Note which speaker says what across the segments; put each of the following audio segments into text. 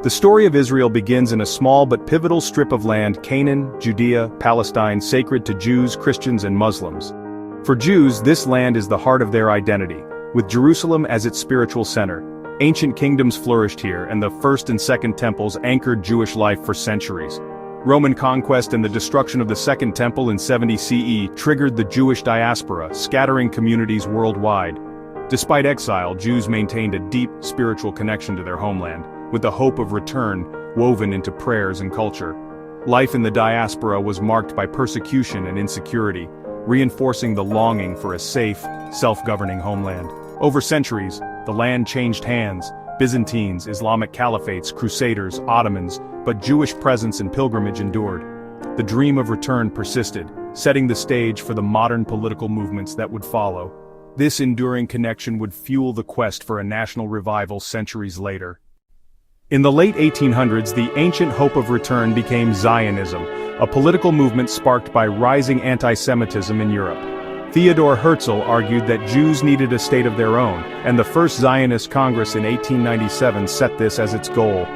Speaker 1: The story of Israel begins in a small but pivotal strip of land, Canaan, Judea, Palestine, sacred to Jews, Christians, and Muslims. For Jews, this land is the heart of their identity, with Jerusalem as its spiritual center. Ancient kingdoms flourished here, and the First and Second Temples anchored Jewish life for centuries. Roman conquest and the destruction of the Second Temple in 70 CE triggered the Jewish diaspora, scattering communities worldwide. Despite exile, Jews maintained a deep spiritual connection to their homeland, with the hope of return woven into prayers and culture. Life in the diaspora was marked by persecution and insecurity, reinforcing the longing for a safe, self-governing homeland. Over centuries, the land changed hands: Byzantines, Islamic caliphates, Crusaders, Ottomans, but Jewish presence and pilgrimage endured. The dream of return persisted, setting the stage for the modern political movements that would follow. This enduring connection would fuel the quest for a national revival centuries later. In the late 1800s, the ancient hope of return became Zionism, a political movement sparked by rising anti-Semitism in Europe. Theodor Herzl argued that Jews needed a state of their own, and the First Zionist Congress in 1897 set this as its goal.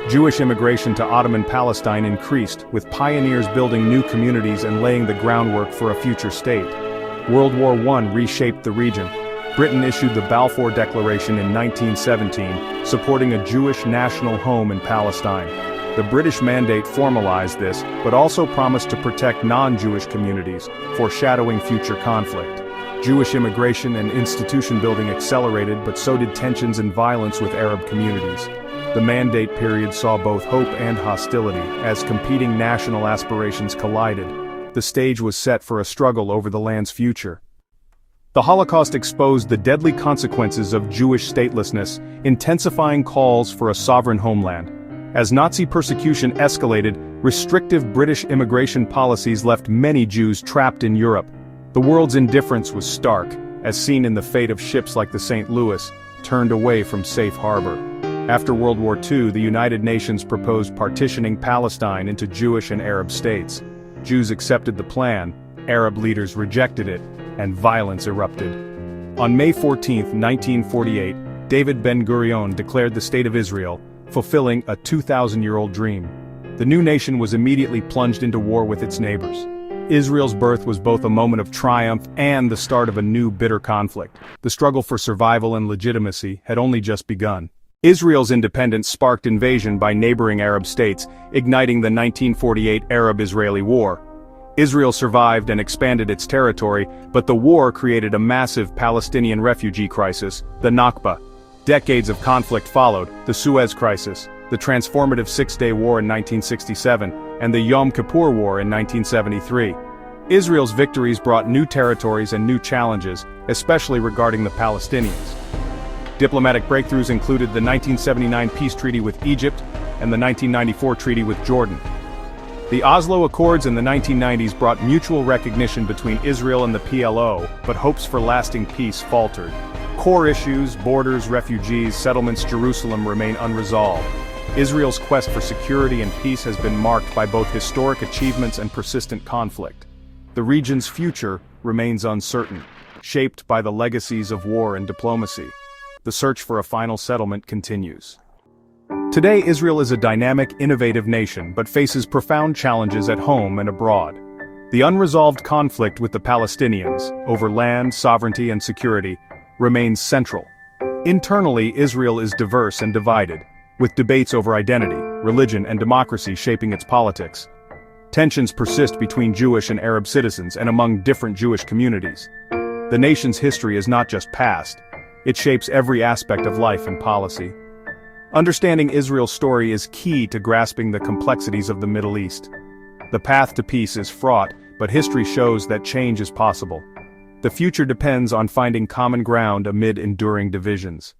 Speaker 1: Jewish immigration to Ottoman Palestine increased, with pioneers building new communities and laying the groundwork for a future state. World War I reshaped the region. Britain issued the Balfour Declaration in 1917, supporting a Jewish national home in Palestine. The British mandate formalized this, but also promised to protect non-Jewish communities, foreshadowing future conflict. Jewish immigration and institution building accelerated, but so did tensions and violence with Arab communities. The mandate period saw both hope and hostility, as competing national aspirations collided. The stage was set for a struggle over the land's future. The Holocaust exposed the deadly consequences of Jewish statelessness, intensifying calls for a sovereign homeland. As Nazi persecution escalated, restrictive British immigration policies left many Jews trapped in Europe. The world's indifference was stark, as seen in the fate of ships like the St. Louis, turned away from safe harbor. After World War II, the United Nations proposed partitioning Palestine into Jewish and Arab states. Jews accepted the plan, Arab leaders rejected it, and violence erupted. On May 14, 1948, David Ben-Gurion declared the State of Israel, fulfilling a 2,000-year-old dream. The new nation was immediately plunged into war with its neighbors. Israel's birth was both a moment of triumph and the start of a new bitter conflict. The struggle for survival and legitimacy had only just begun. Israel's independence sparked invasion by neighboring Arab states, igniting the 1948 Arab-Israeli War. Israel survived and expanded its territory, but the war created a massive Palestinian refugee crisis, the Nakba. Decades of conflict followed: the Suez Crisis, the transformative Six-Day War in 1967, and the Yom Kippur War in 1973. Israel's victories brought new territories and new challenges, especially regarding the Palestinians. Diplomatic breakthroughs included the 1979 peace treaty with Egypt and the 1994 treaty with Jordan. The Oslo Accords in the 1990s brought mutual recognition between Israel and the PLO, but hopes for lasting peace faltered. Core issues, borders, refugees, settlements, Jerusalem remain unresolved. Israel's quest for security and peace has been marked by both historic achievements and persistent conflict. The region's future remains uncertain, shaped by the legacies of war and diplomacy. The search for a final settlement continues. Today, Israel is a dynamic, innovative nation, but faces profound challenges at home and abroad. The unresolved conflict with the Palestinians, over land, sovereignty, and security, remains central. Internally, Israel is diverse and divided, with debates over identity, religion, and democracy shaping its politics. Tensions persist between Jewish and Arab citizens and among different Jewish communities. The nation's history is not just past, it shapes every aspect of life and policy. Understanding Israel's story is key to grasping the complexities of the Middle East. The path to peace is fraught, but history shows that change is possible. The future depends on finding common ground amid enduring divisions.